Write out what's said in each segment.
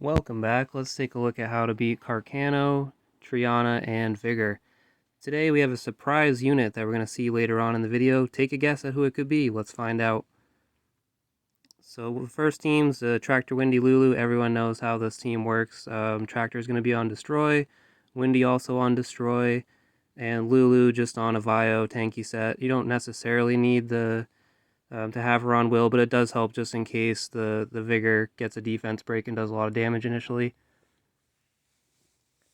Welcome back. Let's take a look at how to beat Carcano, Triana, and Vigor. Today we have a surprise unit that we're going to see later on in the video. Take a guess at who it could be. Let's find out. So the first team's Tractor, Windy, Lulu. Everyone knows how this team works. Tractor is going to be on Destroy, Windy also on Destroy, and Lulu just on a Vio tanky set. You don't necessarily need to have her on Will, but it does help just in case the Vigor gets a defense break and does a lot of damage initially.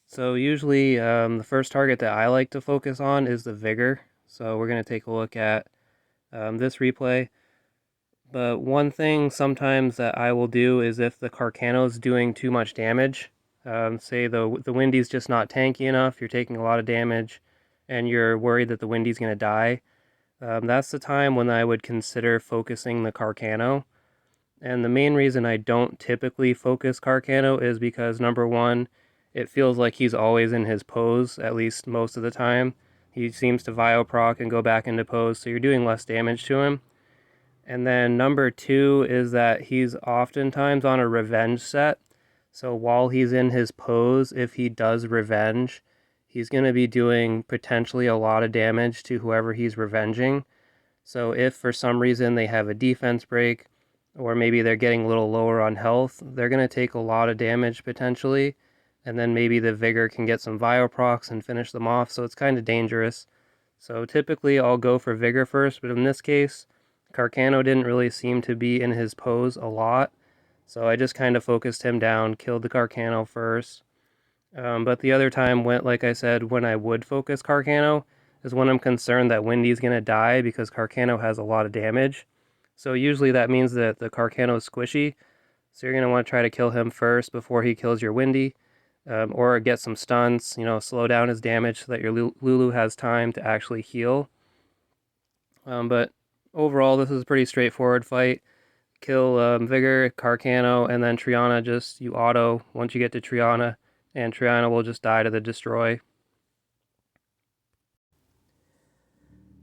So usually the first target that I like to focus on is the Vigor. So we're going to take a look at this replay. But one thing sometimes that I will do is if the Carcano is doing too much damage, say the Windy's just not tanky enough, you're taking a lot of damage, and you're worried that the Windy's going to die, that's the time when I would consider focusing the Carcano. And the main reason I don't typically focus Carcano is because, number one, it feels like he's always in his pose, at least most of the time. He seems to Vio proc and go back into pose, so you're doing less damage to him. And then number two is that he's oftentimes on a revenge set. So while he's in his pose, if he does revenge, he's going to be doing potentially a lot of damage to whoever he's revenging. So if for some reason they have a defense break, or maybe they're getting a little lower on health, they're going to take a lot of damage potentially, and then maybe the Vigor can get some Vio procs and finish them off, so it's kind of dangerous. So typically I'll go for Vigor first, but in this case, Carcano didn't really seem to be in his pose a lot, so I just kind of focused him down, killed the Carcano first. But the other time, like I said, when I would focus Carcano, is when I'm concerned that Windy's going to die because Carcano has a lot of damage. So usually that means that the Carcano is squishy, so you're going to want to try to kill him first before he kills your Windy, or get some stuns, slow down his damage so that your Lulu has time to actually heal. But overall, this is a pretty straightforward fight. Kill Vigor, Carcano, and then Triana, just you auto once you get to Triana, and Triana will just die to the Destroy.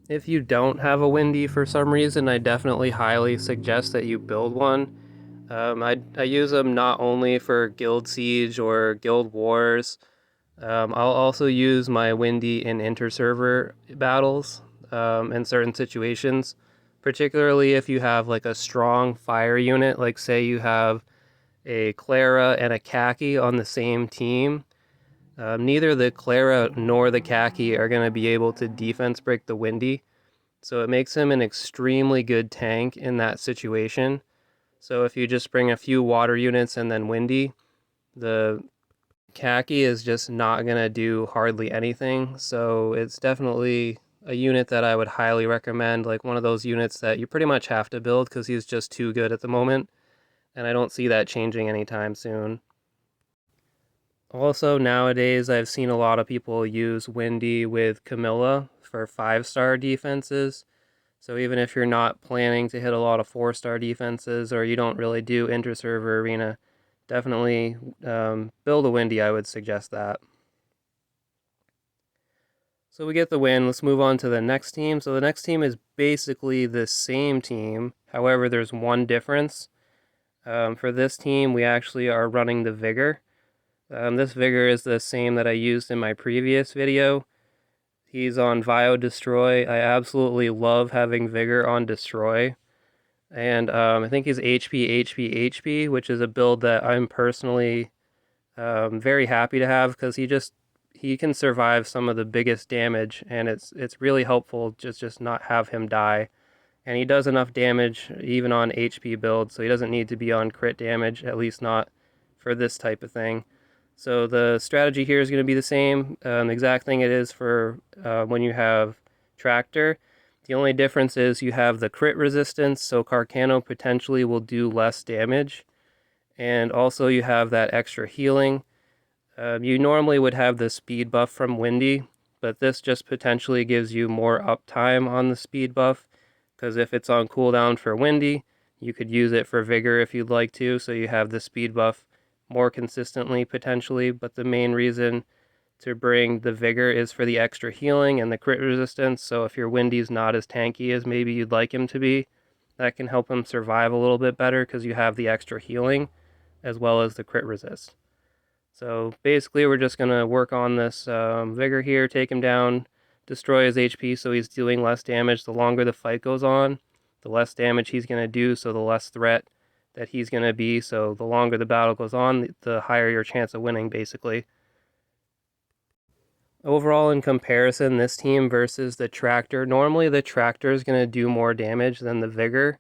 If you don't have a Windy for some reason, I definitely highly suggest that you build one. I use them not only for Guild Siege or Guild Wars. I'll also use my Windy in inter-server battles in certain situations, particularly if you have like a strong fire unit, like say you have a Clara and a Khaki on the same team. Neither the Clara nor the Khaki are going to be able to defense break the Windy, so it makes him an extremely good tank in that situation. So if you just bring a few water units and then Windy, the Khaki is just not going to do hardly anything. So it's definitely a unit that I would highly recommend, like one of those units that you pretty much have to build because he's just too good at the moment, and I don't see that changing anytime soon. Also, nowadays, I've seen a lot of people use Windy with Camilla for 5-star defenses. So even if you're not planning to hit a lot of 4-star defenses, or you don't really do inter-server arena, definitely build a Windy, I would suggest that. So we get the win. Let's move on to the next team. So the next team is basically the same team. However, there's one difference. For this team, we actually are running the Vigor. This Vigor is the same that I used in my previous video. He's on Vio Destroy. I absolutely love having Vigor on Destroy. And I think he's HP, which is a build that I'm personally very happy to have because he can survive some of the biggest damage, and it's really helpful just not have him die. And he does enough damage even on HP builds, so he doesn't need to be on crit damage, at least not for this type of thing. So the strategy here is going to be the same, the exact thing it is for when you have Tractor. The only difference is you have the crit resistance, so Carcano potentially will do less damage. And also you have that extra healing. You normally would have the speed buff from Windy, but this just potentially gives you more uptime on the speed buff, because if it's on cooldown for Windy, you could use it for Vigor if you'd like to, so you have the speed buff more consistently potentially. But the main reason to bring the Vigor is for the extra healing and the crit resistance, so if your Windy's not as tanky as maybe you'd like him to be, that can help him survive a little bit better because you have the extra healing. as well as the crit resist. So basically, we're just going to work on this Vigor here, take him down, destroy his HP so he's doing less damage. The longer the fight goes on, the less damage he's going to do, so the less threat that he's going to be. So the longer the battle goes on, the higher your chance of winning, basically. Overall, in comparison, this team versus the Tractor, normally the Tractor is going to do more damage than the Vigor.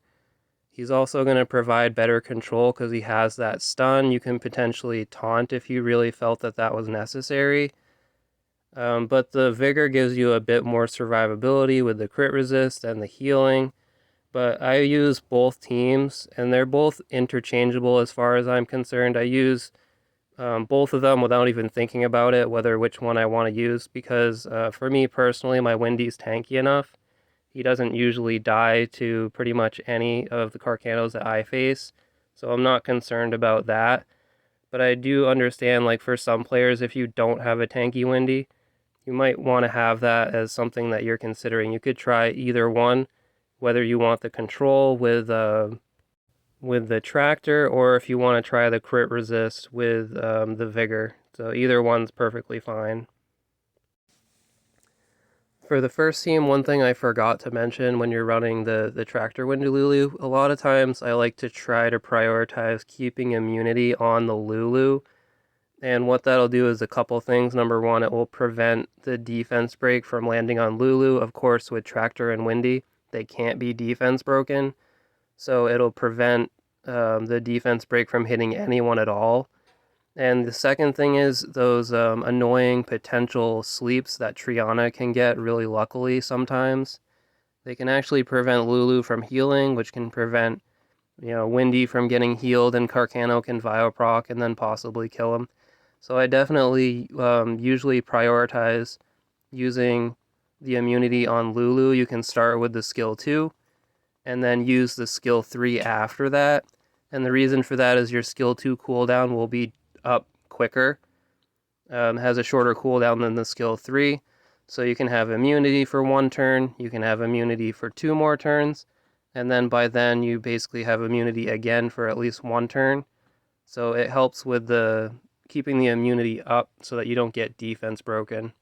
He's also going to provide better control because he has that stun. You can potentially taunt if you really felt that that was necessary. But the Vigor gives you a bit more survivability with the crit resist and the healing. But I use both teams, and they're both interchangeable as far as I'm concerned. I use both of them without even thinking about it, which one I want to use, because for me personally, my Windy's tanky enough. He doesn't usually die to pretty much any of the Carcanos that I face, so I'm not concerned about that. But I do understand, like, for some players, if you don't have a tanky Windy, you might want to have that as something that you're considering. You could try either one, whether you want the control with the Tractor, or if you want to try the crit resist with the Vigor. So either one's perfectly fine. For the first team, one thing I forgot to mention when you're running the Tractor Windy Lulu, a lot of times I like to try to prioritize keeping immunity on the Lulu. And what that'll do is a couple things. Number one, it will prevent the defense break from landing on Lulu. Of course, with Tractor and Windy, they can't be defense broken. So it'll prevent the defense break from hitting anyone at all. And the second thing is those annoying potential sleeps that Triana can get really luckily sometimes. They can actually prevent Lulu from healing, which can prevent, Windy from getting healed, and Carcano can Vioproc and then possibly kill him. So I definitely usually prioritize using the immunity on Lulu. You can start with the skill 2 and then use the skill 3 after that. And the reason for that is your skill 2 cooldown will be up quicker, has a shorter cooldown than the skill 3. So you can have immunity for 1 turn, you can have immunity for 2 more turns, and then by then you basically have immunity again for at least 1 turn. So it helps with the keeping the immunity up so that you don't get defense broken.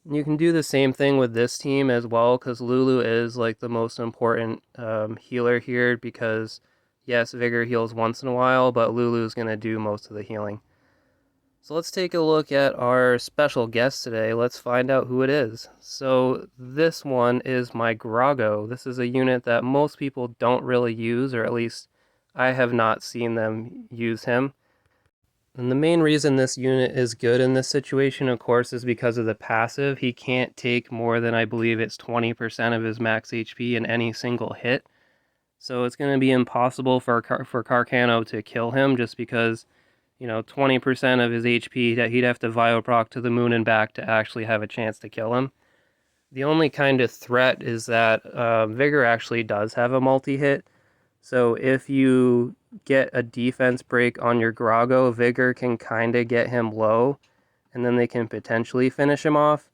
You can do the same thing with this team as well, because Lulu is like the most important healer here, because yes, Vigor heals once in a while, but Lulu's going to do most of the healing. So let's take a look at our special guest today. Let's find out who it is. So this one is my Grogo. This is a unit that most people don't really use, or at least I have not seen them use him. And the main reason this unit is good in this situation, of course, is because of the passive. He can't take more than, I believe it's 20% of his max HP in any single hit. So it's going to be impossible for Carcano to kill him, just because, 20% of his HP that he'd have to Vioproc to the moon and back to actually have a chance to kill him. The only kind of threat is that Vigor actually does have a multi-hit. So if you get a defense break on your Grogo, Vigor can kind of get him low, and then they can potentially finish him off.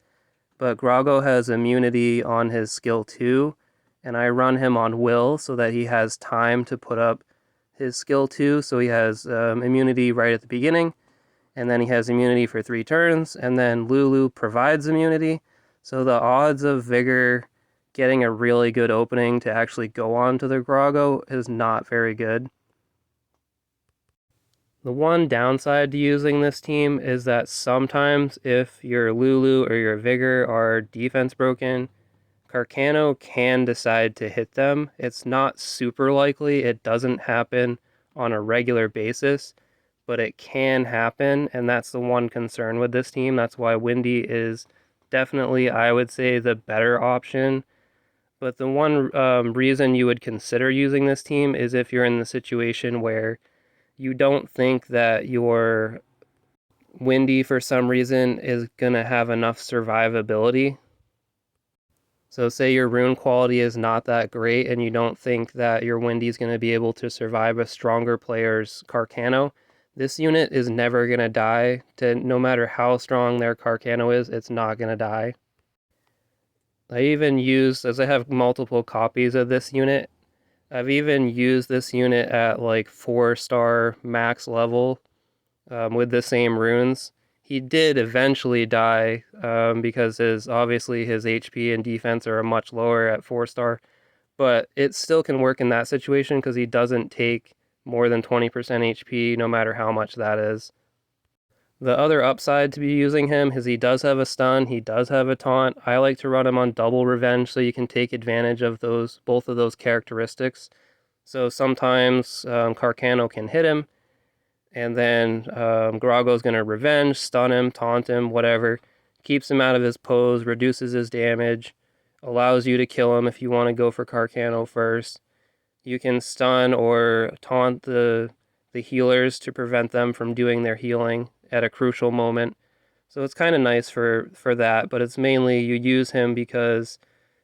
But Grogo has immunity on his skill 2, and I run him on Will so that he has time to put up his skill 2, so he has immunity right at the beginning, and then he has immunity for 3 turns, and then Lulu provides immunity, so the odds of Vigor getting a really good opening to actually go on to the Grogo is not very good. The one downside to using this team is that sometimes if your Lulu or your Vigor are defense broken, Carcano can decide to hit them. It's not super likely. It doesn't happen on a regular basis, but it can happen, and that's the one concern with this team. That's why Windy is definitely, I would say, the better option. But the one reason you would consider using this team is if you're in the situation where you don't think that your Windy, for some reason, is going to have enough survivability. So say your rune quality is not that great and you don't think that your Windy is going to be able to survive a stronger player's Carcano, this unit is never going to die. No matter how strong their Carcano is, it's not going to die. I even used, as I have multiple copies of this unit, I've even used this unit at like 4-star max level with the same runes. He did eventually die because his HP and defense are much lower at 4-star, but it still can work in that situation because he doesn't take more than 20% HP no matter how much that is. The other upside to be using him is he does have a stun, he does have a taunt. I like to run him on double revenge so you can take advantage of both of those characteristics. So sometimes Carcano can hit him, and then Grogo's going to revenge, stun him, taunt him, whatever. Keeps him out of his pose, reduces his damage, allows you to kill him if you want to go for Carcano first. You can stun or taunt the healers to prevent them from doing their healing at a crucial moment. So it's kind of nice for that, but it's mainly you use him because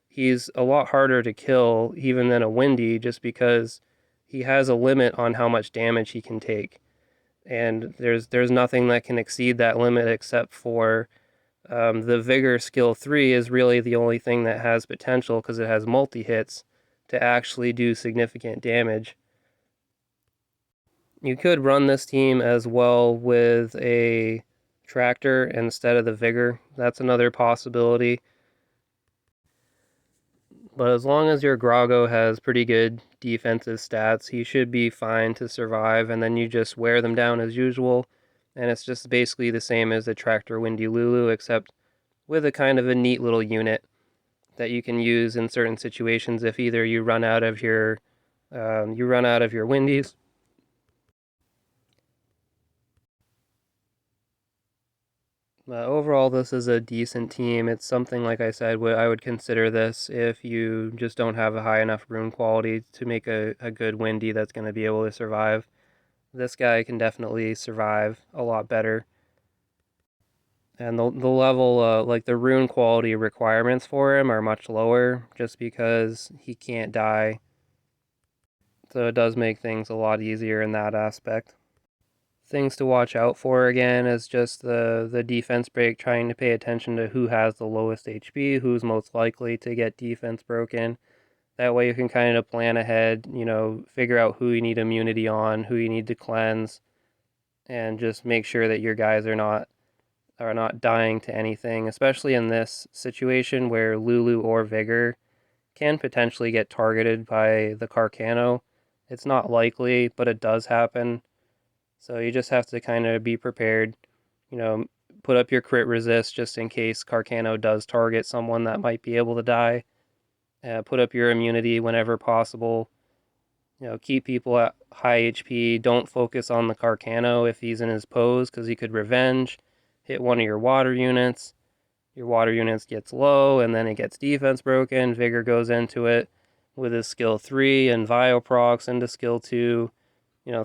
he's a lot harder to kill even than a Windy, just because he has a limit on how much damage he can take. And there's nothing that can exceed that limit except for the Vigor skill 3 is really the only thing that has potential because it has multi-hits to actually do significant damage. You could run this team as well with a tractor instead of the Vigor. That's another possibility. But as long as your Grogo has pretty good defensive stats, he should be fine to survive, and then you just wear them down as usual. And it's just basically the same as the Tractor Windy Lulu, except with a kind of a neat little unit that you can use in certain situations if either you run out of your Windies. Overall, this is a decent team. It's something, like I said, I would consider this if you just don't have a high enough rune quality to make a good Windy that's going to be able to survive. This guy can definitely survive a lot better. And the level, like the rune quality requirements for him are much lower just because he can't die. So it does make things a lot easier in that aspect. Things to watch out for again is just the defense break, trying to pay attention to who has the lowest HP, who's most likely to get defense broken. That way you can kind of plan ahead, figure out who you need immunity on, who you need to cleanse, and just make sure that your guys are not dying to anything, especially in this situation where Lulu or Vigor can potentially get targeted by the Carcano. It's not likely, but it does happen. So you just have to kind of be prepared, you know, put up your crit resist just in case Carcano does target someone that might be able to die. Put up your immunity whenever possible. Keep people at high HP. Don't focus on the Carcano if he's in his pose because he could revenge, hit one of your water units. Your water units gets low and then it gets defense broken. Vigor goes into it with his skill 3 and Vio procs into skill 2.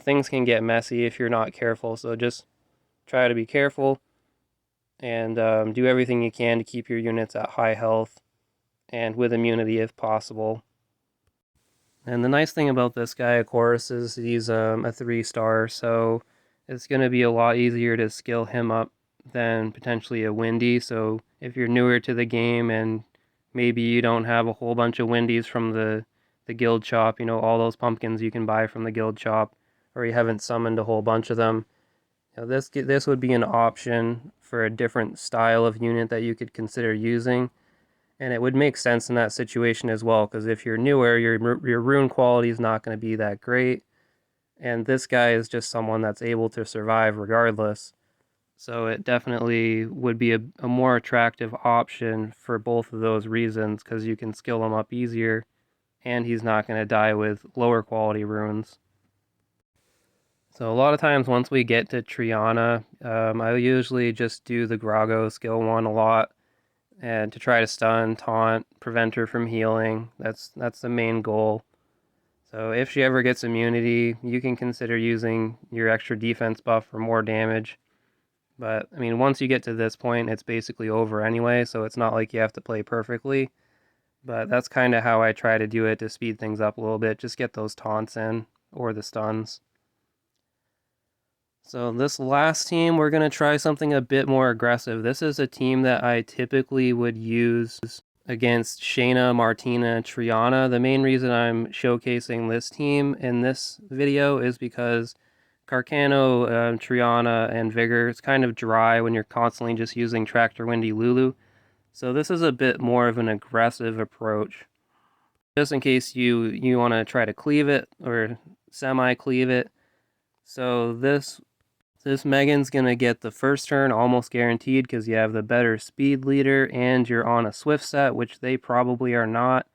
Things can get messy if you're not careful, so just try to be careful and do everything you can to keep your units at high health and with immunity if possible. And the nice thing about this guy, of course, is he's a 3-star, so it's going to be a lot easier to skill him up than potentially a Windy. So if you're newer to the game and maybe you don't have a whole bunch of Windies from the guild shop, all those pumpkins you can buy from the guild shop, or you haven't summoned a whole bunch of them, this would be an option for a different style of unit that you could consider using. And it would make sense in that situation as well, because if you're newer, your rune quality is not going to be that great, and this guy is just someone that's able to survive regardless. So it definitely would be a more attractive option for both of those reasons, because you can skill him up easier, and he's not going to die with lower quality runes. So a lot of times once we get to Triana, I usually just do the Grogo skill 1 a lot, and to try to stun, taunt, prevent her from healing. That's the main goal. So if she ever gets immunity, you can consider using your extra defense buff for more damage. But I mean, once you get to this point, it's basically over anyway, so it's not like you have to play perfectly. But that's kind of how I try to do it to speed things up a little bit. Just get those taunts in or the stuns. So this last team, we're going to try something a bit more aggressive. This is a team that I typically would use against Shayna, Martina, Triana. The main reason I'm showcasing this team in this video is because Carcano, Triana, and Vigor is kind of dry when you're constantly just using Tractor Windy Lulu. So this is a bit more of an aggressive approach. Just in case you want to try to cleave it or semi-cleave it. So this Megan's gonna get the first turn almost guaranteed because you have the better speed leader and you're on a swift set, which they probably are not.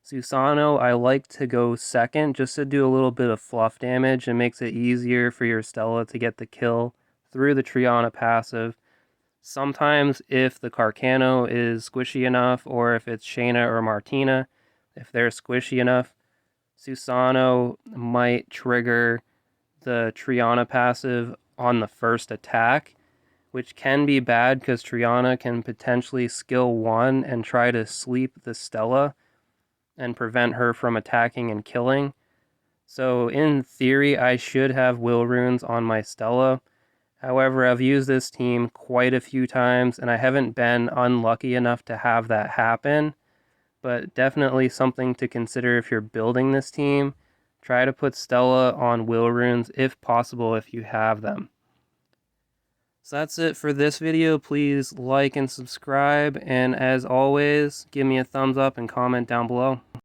Susano, I like to go second just to do a little bit of fluff damage. It makes it easier for your Stella to get the kill through the Triana passive. Sometimes if the Carcano is squishy enough, or if it's Shayna or Martina, if they're squishy enough, Susano might trigger the Triana passive on the first attack, which can be bad because Triana can potentially skill 1 and try to sleep the Stella and prevent her from attacking and killing. So in theory, I should have will runes on my Stella. However, I've used this team quite a few times and I haven't been unlucky enough to have that happen. But definitely something to consider if you're building this team. Try to put Stella on will runes if possible if you have them. So that's it for this video. Please like and subscribe, and as always, give me a thumbs up and comment down below.